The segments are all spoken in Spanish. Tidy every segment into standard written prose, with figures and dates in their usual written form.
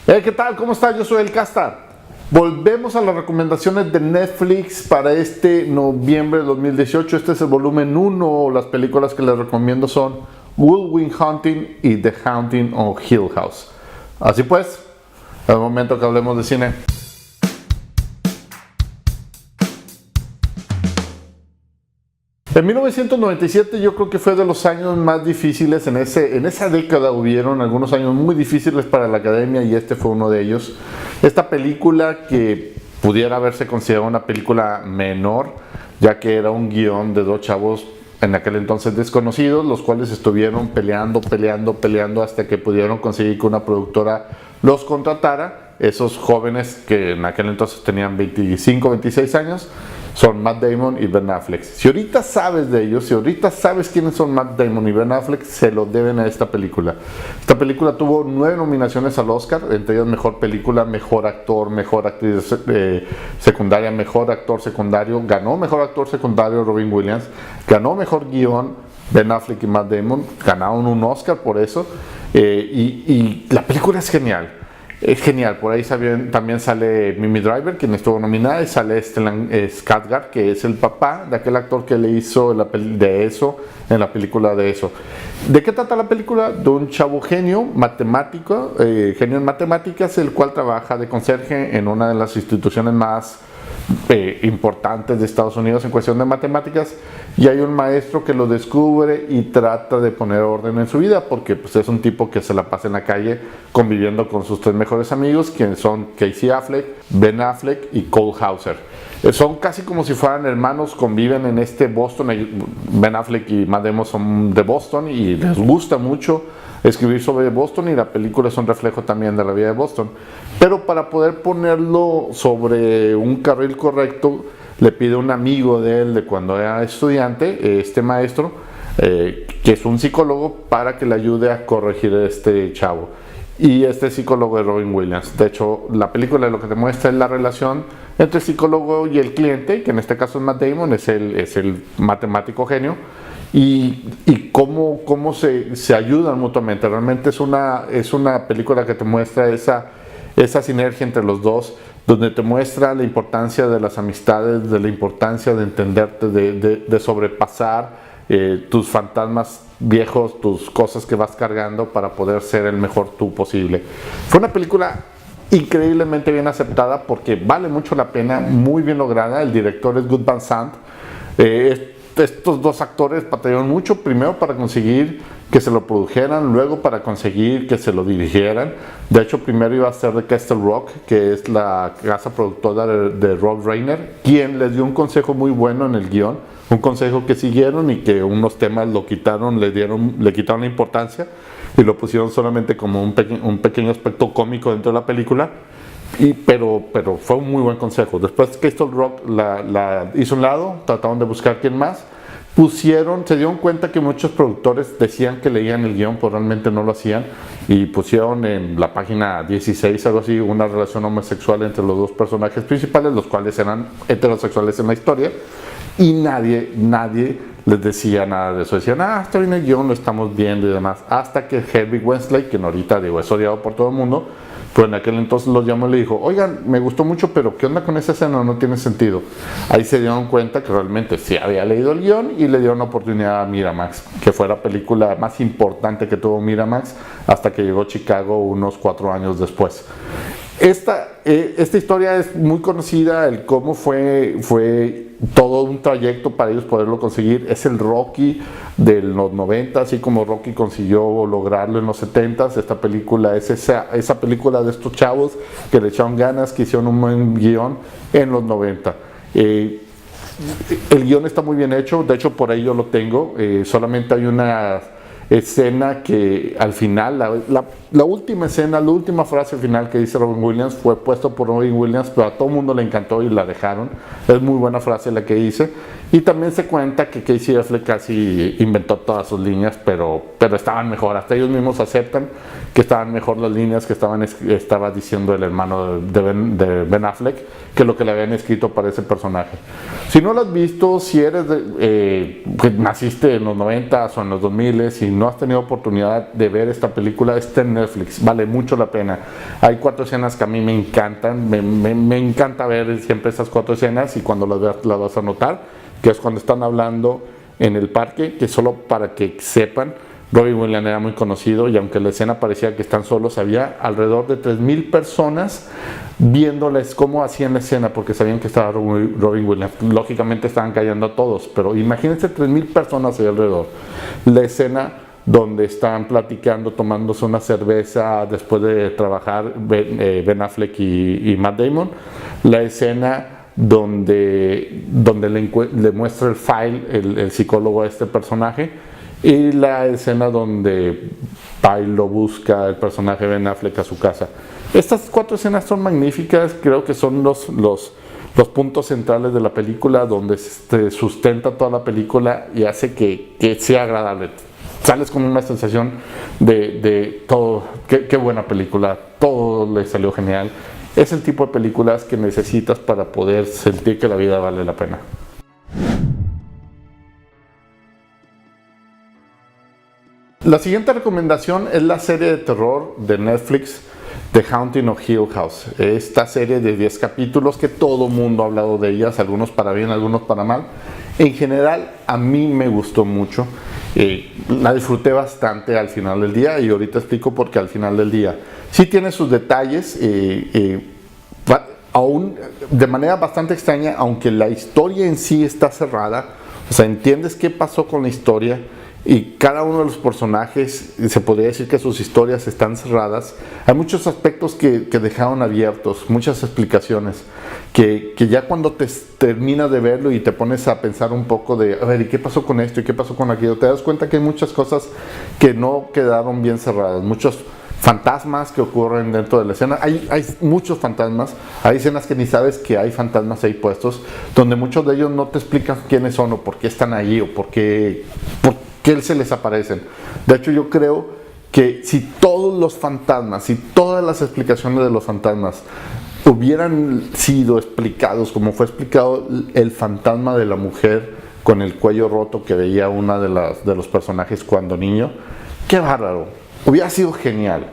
¿Qué tal? ¿Cómo está? Yo soy el Casta. Volvemos a las recomendaciones de Netflix para este noviembre de 2018. Este es el volumen 1. Las películas que les recomiendo son Good Will Hunting y The Haunting of Hill House. Así pues, es el momento que hablemos de cine. En 1997 yo creo que fue de los años más difíciles, en esa década hubieron algunos años muy difíciles para la academia y este fue uno de ellos. Esta película que pudiera haberse considerado una película menor, ya que era un guión de dos chavos en aquel entonces desconocidos, los cuales estuvieron peleando hasta que pudieron conseguir que una productora los contratara. Esos jóvenes que en aquel entonces tenían 25, 26 años, son Matt Damon y Ben Affleck. Si ahorita sabes de ellos, si ahorita sabes quiénes son Matt Damon y Ben Affleck, se lo deben a esta película. Esta película tuvo 9 nominaciones al Oscar, entre ellas mejor película, mejor actor, mejor actriz secundaria, mejor actor secundario. Ganó mejor actor secundario Robin Williams, ganó mejor guión Ben Affleck y Matt Damon, ganaron un Oscar por eso. Y la película es genial. Es genial, por ahí también sale Mimi Driver, quien estuvo nominada, y sale Stellan Skarsgård, que es el papá de aquel actor que le hizo de eso en la película de eso. ¿De qué trata la película? De un chavo genio matemático, genio en matemáticas, el cual trabaja de conserje en una de las instituciones más importantes de Estados Unidos en cuestión de matemáticas, y hay un maestro que lo descubre y trata de poner orden en su vida porque pues, es un tipo que se la pasa en la calle conviviendo con sus 3 mejores amigos, quienes son Casey Affleck, Ben Affleck y Cole Hauser. Son casi como si fueran hermanos, conviven en este Boston. Ben Affleck y Matt Damon son de Boston y les gusta mucho escribir sobre Boston, y la película es un reflejo también de la vida de Boston. Pero para poder ponerlo sobre un carril correcto, le pide un amigo de él de cuando era estudiante, este maestro, que es un psicólogo, para que le ayude a corregir a este chavo. Y este psicólogo es Robin Williams. De hecho, la película lo que te muestra es la relación entre el psicólogo y el cliente, que en este caso es Matt Damon, es el matemático genio, y cómo se ayudan mutuamente. Realmente es una película que te muestra esa sinergia entre los dos, donde te muestra la importancia de las amistades, de la importancia de entenderte, de sobrepasar tus fantasmas viejos, tus cosas que vas cargando para poder ser el mejor tú posible. Fue una película increíblemente bien aceptada porque vale mucho la pena, muy bien lograda. El director es Gus Van Sant. Estos dos actores batallaron mucho, primero para conseguir que se lo produjeran, luego para conseguir que se lo dirigieran. De hecho, primero iba a ser de Castle Rock, que es la casa productora de Rob Reiner, quien les dio un consejo muy bueno en el guión, un consejo que siguieron y que unos temas lo quitaron, le quitaron la importancia y lo pusieron solamente como un pequeño aspecto cómico dentro de la película. Pero fue un muy buen consejo. Después Castle Rock la hizo a un lado, trataron de buscar quién más. Se dieron cuenta que muchos productores decían que leían el guión, pero realmente no lo hacían, y pusieron en la página 16, algo así, una relación homosexual entre los dos personajes principales, los cuales eran heterosexuales en la historia, y nadie les decía nada de eso. Decían, está bien el guión, lo estamos viendo y demás, hasta que Hedwig Wensley, quien ahorita es odiado por todo el mundo, pues en aquel entonces lo llamó y le dijo, oigan, me gustó mucho, pero ¿qué onda con esa escena? No tiene sentido. Ahí se dieron cuenta que realmente sí había leído el guión y le dieron la oportunidad a Miramax, que fue la película más importante que tuvo Miramax hasta que llegó Chicago unos 4 años después. Esta historia es muy conocida, el cómo fue todo un trayecto para ellos poderlo conseguir. Es el Rocky de los 90, así como Rocky consiguió lograrlo en los 70. Esta película es esa película de estos chavos que le echaron ganas, que hicieron un buen guión en los 90. El guión está muy bien hecho, de hecho por ahí yo lo tengo. Solamente hay una escena que al final, la última escena, la última frase final que dice Robin Williams fue puesto por Robin Williams, pero a todo el mundo le encantó y la dejaron. Es muy buena frase la que dice, Y también se cuenta que Casey Affleck casi inventó todas sus líneas, pero estaban mejor. Hasta ellos mismos aceptan que estaban mejor las líneas que estaba diciendo el hermano de Ben Affleck que lo que le habían escrito para ese personaje. Si no lo has visto, si eres pues naciste en los 90s o en los 2000s y no has tenido oportunidad de ver esta película, está en Netflix, vale mucho la pena. Hay 4 escenas que a mí me encantan, me encanta ver siempre estas 4 escenas, y cuando las veas las vas a notar, que es cuando están hablando en el parque, que solo para que sepan, Robin Williams era muy conocido, y aunque la escena parecía que están solos, había alrededor de 3,000 personas viéndoles cómo hacían la escena, porque sabían que estaba Robin Williams. Lógicamente estaban callando a todos, pero imagínense 3,000 personas ahí alrededor. La escena donde están platicando, tomándose una cerveza después de trabajar Ben Affleck y Matt Damon. La escena donde le muestra el file el psicólogo a este personaje, y la escena donde va y lo busca el personaje Ben Affleck a su casa. Estas 4 escenas son magníficas, creo que son los puntos centrales de la película, donde se sustenta toda la película y hace que sea agradable. Sales con una sensación de todo, qué buena película, todo le salió genial. Es el tipo de películas que necesitas para poder sentir que la vida vale la pena. La siguiente recomendación es la serie de terror de Netflix, The Haunting of Hill House. Esta serie de 10 capítulos que todo el mundo ha hablado de ellas, algunos para bien, algunos para mal. En general, a mí me gustó mucho. La disfruté bastante al final del día, y ahorita explico por qué al final del día. Sí tiene sus detalles, aún de manera bastante extraña, aunque la historia en sí está cerrada. O sea, entiendes qué pasó con la historia, y cada uno de los personajes, se podría decir que sus historias están cerradas. Hay muchos aspectos que dejaron abiertos, muchas explicaciones, que ya cuando te terminas de verlo y te pones a pensar un poco de, a ver, ¿y qué pasó con esto? ¿Y qué pasó con aquello? Te das cuenta que hay muchas cosas que no quedaron bien cerradas, muchos fantasmas que ocurren dentro de la escena. Hay muchos fantasmas, hay escenas que ni sabes que hay fantasmas ahí puestos, donde muchos de ellos no te explican quiénes son o por qué están ahí o por qué se les aparecen. De hecho, yo creo que si todos los fantasmas, si todas las explicaciones de los fantasmas hubieran sido explicados como fue explicado el fantasma de la mujer con el cuello roto que veía una de los personajes cuando niño, qué bárbaro, hubiera sido genial.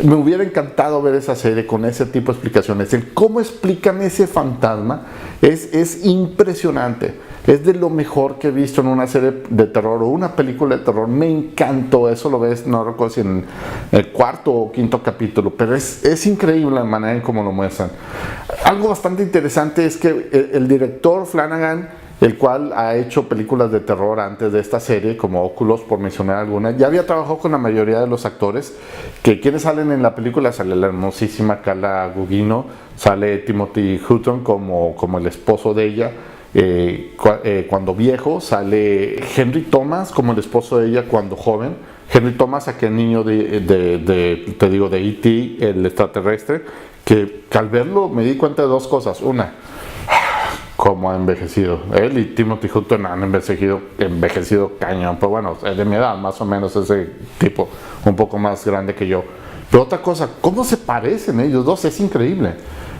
Me hubiera encantado ver esa serie con ese tipo de explicaciones. El cómo explican ese fantasma es impresionante. Es de lo mejor que he visto en una serie de terror o una película de terror. Me encantó. Eso lo ves, no recuerdo si en el 4º o 5º capítulo, pero es increíble la manera en cómo lo muestran. Algo bastante interesante es que el director Flanagan, el cual ha hecho películas de terror antes de esta serie, como Oculus, por mencionar algunas, ya había trabajado con la mayoría de los actores, que quienes salen en la película: sale la hermosísima Carla Gugino, sale Timothy Hutton como el esposo de ella, cuando viejo, sale Henry Thomas como el esposo de ella cuando joven. Henry Thomas, aquel niño de E.T., el extraterrestre, que al verlo me di cuenta de 2 cosas. Una, cómo ha envejecido. Él y Timothy Hutton han envejecido cañón, pero bueno, es de mi edad, más o menos, ese tipo, un poco más grande que yo. Pero otra cosa, cómo se parecen ellos dos, es increíble.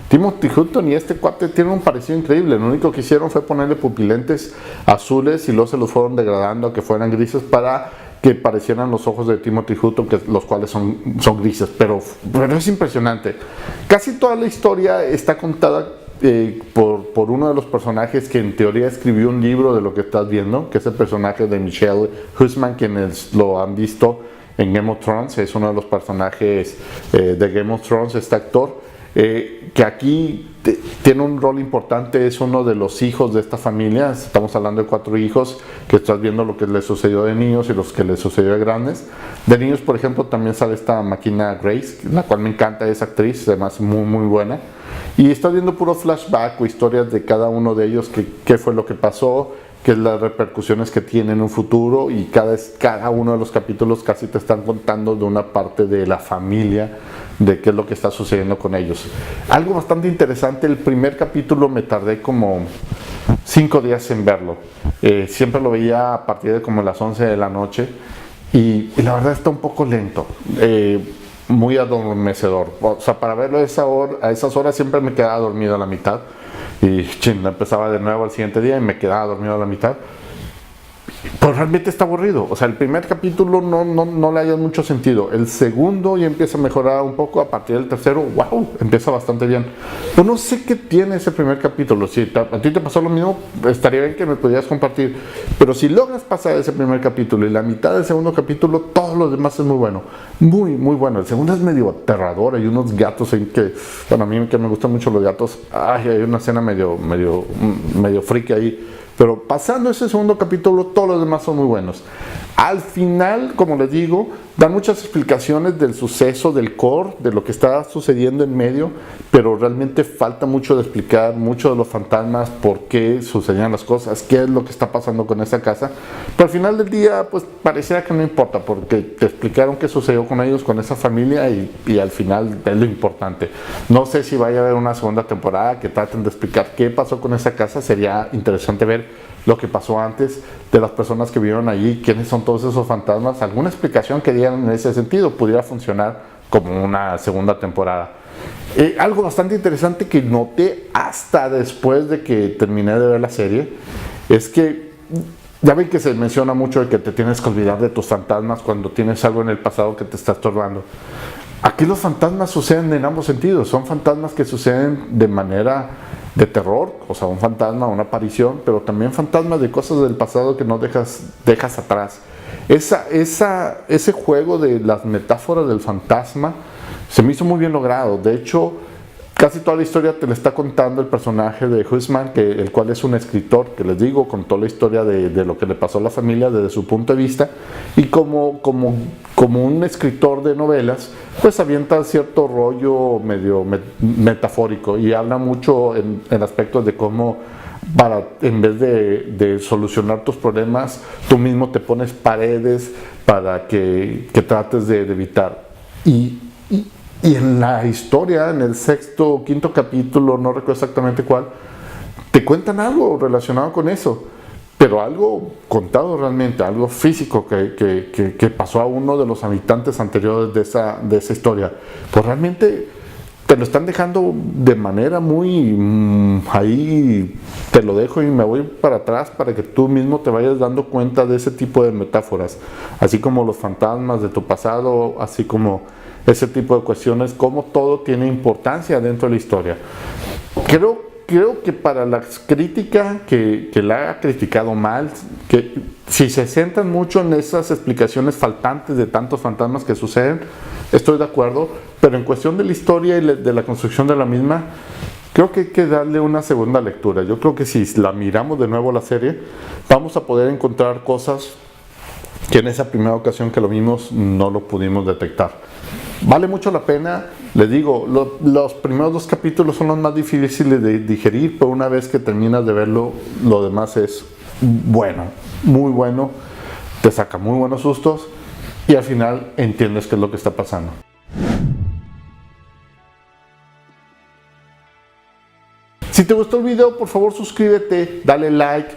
Timothy Hutton y este cuate tienen un parecido increíble. Lo único que hicieron fue ponerle pupilentes azules y luego se los fueron degradando a que fueran grises para que parecieran los ojos de Timothy Hutton, los cuales son grises, pero es impresionante. Casi toda la historia está contada por uno de los personajes que en teoría escribió un libro de lo que estás viendo, que es el personaje de Michelle Hussman, quienes lo han visto en Game of Thrones. Es uno de los personajes de Game of Thrones, este actor, que aquí tiene un rol importante. Es uno de los hijos de esta familia. Estamos hablando de 4 hijos, que estás viendo lo que les sucedió de niños y los que les sucedió de grandes. De niños, por ejemplo, también sale esta Makina Grace, la cual me encanta, esa actriz, además muy muy buena. Y estás viendo puro flashback o historias de cada uno de ellos, qué fue lo que pasó, qué es las repercusiones que tiene en un futuro, y cada uno de los capítulos casi te están contando de una parte de la familia de qué es lo que está sucediendo con ellos. Algo bastante interesante, el primer capítulo me tardé como 5 días en verlo. Siempre lo veía a partir de como las 11 de la noche y la verdad está un poco lento, muy adormecedor. O sea, para verlo a esas horas siempre me quedaba dormido a la mitad y empezaba de nuevo al siguiente día y me quedaba dormido a la mitad. Pero realmente está aburrido. O sea, el primer capítulo no le haya mucho sentido. El segundo ya empieza a mejorar un poco. A partir del tercero, wow, empieza bastante bien. Pero no sé qué tiene ese primer capítulo. Si a ti te pasó lo mismo, estaría bien que me pudieras compartir. Pero si logras pasar ese primer capítulo y la mitad del segundo capítulo, todos los demás es muy bueno. Muy, muy bueno. El segundo es medio aterrador. Hay unos gatos en que, bueno, a mí que me gustan mucho los gatos, hay una escena medio friki ahí. Pero pasando ese segundo capítulo, todos los demás son muy buenos. Al final, como les digo, dan muchas explicaciones del suceso, del core, de lo que está sucediendo en medio, pero realmente falta mucho de explicar, mucho de los fantasmas, por qué sucedían las cosas, qué es lo que está pasando con esa casa. Pero al final del día, pues pareciera que no importa, porque te explicaron qué sucedió con ellos, con esa familia, y al final es lo importante. No sé si vaya a haber una segunda temporada que traten de explicar qué pasó con esa casa. Sería interesante ver lo que pasó antes, de las personas que vivieron allí, quiénes son todos esos fantasmas. Alguna explicación que dieran en ese sentido pudiera funcionar como una segunda temporada. Algo bastante interesante que noté hasta después de que terminé de ver la serie es que ya ven que se menciona mucho de que te tienes que olvidar de tus fantasmas cuando tienes algo en el pasado que te está estorbando. Aquí los fantasmas suceden en ambos sentidos. Son fantasmas que suceden de manera de terror, o sea, un fantasma, una aparición, pero también fantasmas de cosas del pasado que no dejas atrás. Ese juego de las metáforas del fantasma se me hizo muy bien logrado. De hecho, casi toda la historia te la está contando el personaje de Huisman, el cual es un escritor, que les digo, contó la historia de lo que le pasó a la familia desde su punto de vista, y como un escritor de novelas, pues avienta cierto rollo medio metafórico y habla mucho en aspectos de cómo en vez de solucionar tus problemas, tú mismo te pones paredes para que trates de evitar. Y en la historia, en el sexto o quinto capítulo, no recuerdo exactamente cuál, te cuentan algo relacionado con eso, pero algo contado realmente, algo físico que pasó a uno de los habitantes anteriores de esa historia. Pues realmente te lo están dejando de manera muy ahí, te lo dejo y me voy para atrás para que tú mismo te vayas dando cuenta de ese tipo de metáforas, así como los fantasmas de tu pasado, así como ese tipo de cuestiones, como todo tiene importancia dentro de la historia. Creo que para la crítica que la ha criticado mal, que si se centran mucho en esas explicaciones faltantes de tantos fantasmas que suceden, estoy de acuerdo, pero en cuestión de la historia y de la construcción de la misma, creo que hay que darle una segunda lectura. Yo creo que si la miramos de nuevo la serie, vamos a poder encontrar cosas que en esa primera ocasión que lo vimos no lo pudimos detectar. Vale mucho la pena, les digo, los primeros 2 capítulos son los más difíciles de digerir, pero una vez que terminas de verlo, lo demás es bueno, muy bueno, te saca muy buenos sustos y al final entiendes qué es lo que está pasando. Si te gustó el video, por favor suscríbete, dale like,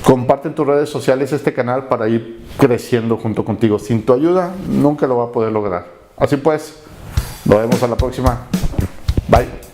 comparte en tus redes sociales este canal para ir creciendo junto contigo. Sin tu ayuda, nunca lo va a poder lograr. Así pues, nos vemos a la próxima. Bye.